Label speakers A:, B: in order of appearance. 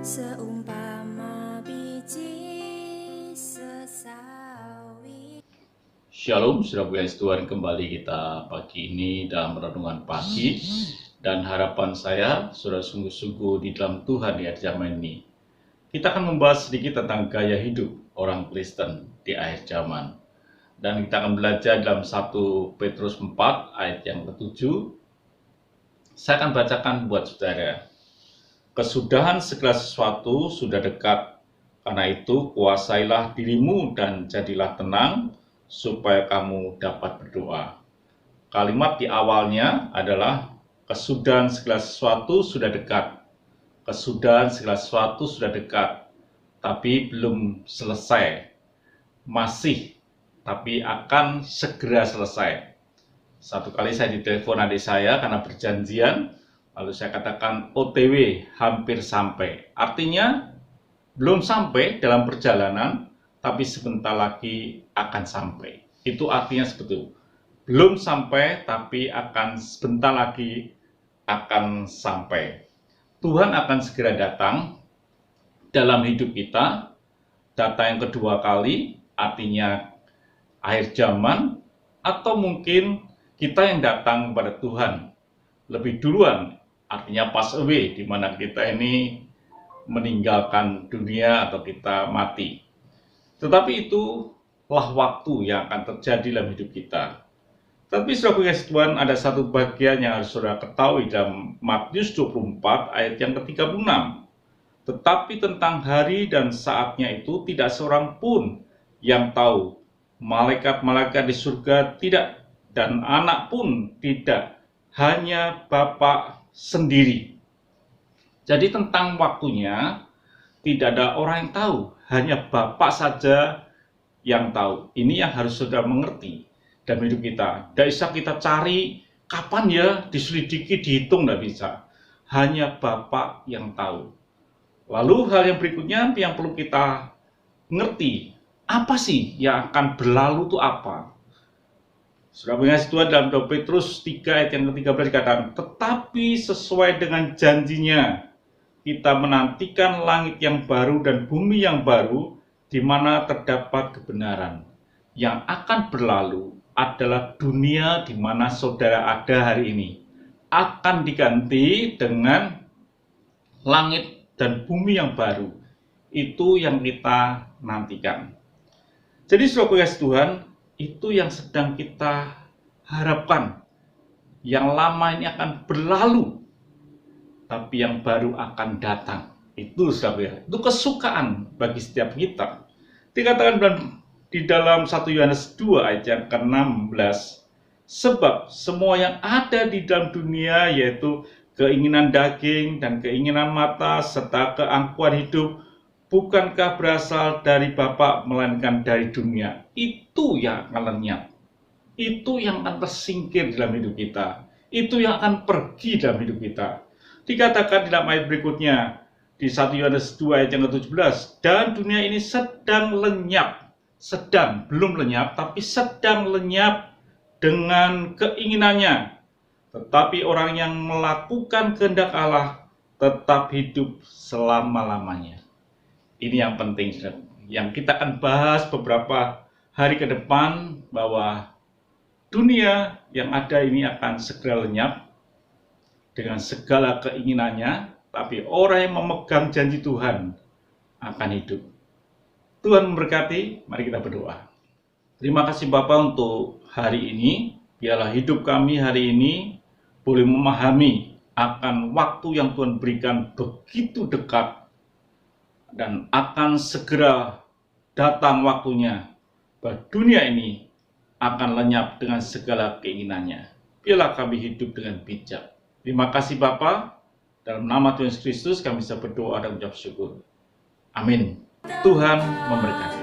A: seumpama biji sesawi.
B: Shalom, saudara puji Tuhan, kembali kita pagi ini dalam renungan pagi. Dan harapan saya, saudara sungguh-sungguh di dalam Tuhan di zaman ini. Kita akan membahas sedikit tentang gaya hidup orang Kristen di akhir zaman. Dan kita akan belajar dalam 1 Petrus 4 ayat yang ke-7. Saya akan bacakan buat saudara. Kesudahan segala sesuatu sudah dekat. Karena itu kuasailah dirimu dan jadilah tenang, supaya kamu dapat berdoa. Kalimat di awalnya adalah kesudahan segala sesuatu sudah dekat. Kesudahan segala sesuatu sudah dekat, tapi belum selesai. Masih, tapi akan segera selesai. Satu kali saya ditelepon adik saya karena perjanjian, lalu saya katakan OTW, hampir sampai. Artinya belum sampai dalam perjalanan, tapi sebentar lagi akan sampai. Itu artinya seperti itu. Belum sampai, tapi akan sebentar lagi akan sampai. Tuhan akan segera datang dalam hidup kita. Datang yang kedua kali, artinya akhir zaman, atau mungkin kita yang datang kepada Tuhan lebih duluan, artinya pass away, di mana kita ini meninggalkan dunia atau kita mati. Tetapi itulah waktu yang akan terjadi dalam hidup kita. Tapi saudara kasih Tuhan, ada satu bagian yang harus saudara ketahui dalam Matius 24 ayat yang ke-36. Tetapi tentang hari dan saatnya itu tidak seorang pun yang tahu. Malaikat-malaikat di surga tidak, dan anak pun tidak, hanya Bapa sendiri. Jadi tentang waktunya tidak ada orang yang tahu, hanya Bapa saja yang tahu. Ini yang harus saudara mengerti dalam hidup kita. Tidak bisa kita cari kapan ya, diselidiki, dihitung, tidak bisa. Hanya Bapa yang tahu. Lalu hal yang berikutnya yang perlu kita ngerti, apa sih yang akan berlalu itu apa? Sudah mengasihi Tuhan, dalam 2 Petrus 3 ayat yang ke-13 dikatakan, tetapi sesuai dengan janjinya, kita menantikan langit yang baru dan bumi yang baru, di mana terdapat kebenaran. Yang akan berlalu adalah dunia di mana saudara ada hari ini. Akan diganti dengan langit dan bumi yang baru. Itu yang kita nantikan. Jadi saudara kasih Tuhan, itu yang sedang kita harapkan. Yang lama ini akan berlalu, tapi yang baru akan datang. Itu saudara, itu kesukaan bagi setiap kita. Dikatakan di dalam 1 Yohanes 2 ayat yang ke-16, sebab semua yang ada di dalam dunia, yaitu keinginan daging dan keinginan mata serta keangkuhan hidup, bukankah berasal dari Bapa melainkan dari dunia. Itu yang akan lenyap. Itu yang akan tersingkir dalam hidup kita. Itu yang akan pergi dalam hidup kita. Dikatakan dalam ayat berikutnya, di 1 Yohanes 2 ayat yang ke-17, dan dunia ini sedang lenyap. Sedang, belum lenyap, tapi sedang lenyap dengan keinginannya. Tetapi orang yang melakukan kehendak Allah tetap hidup selama-lamanya. Ini yang penting, yang kita akan bahas beberapa hari ke depan, bahwa dunia yang ada ini akan segera lenyap dengan segala keinginannya, tapi orang yang memegang janji Tuhan akan hidup. Tuhan memberkati, mari kita berdoa. Terima kasih Bapa untuk hari ini, biarlah hidup kami hari ini boleh memahami akan waktu yang Tuhan berikan begitu dekat, dan akan segera datang waktunya bahwa dunia ini akan lenyap dengan segala keinginannya. Biarlah kami hidup dengan bijak. Terima kasih Bapa, dalam nama Tuhan Yesus Kristus kami bisa berdoa dan mengucap syukur. Amin. Tuhan memberkati.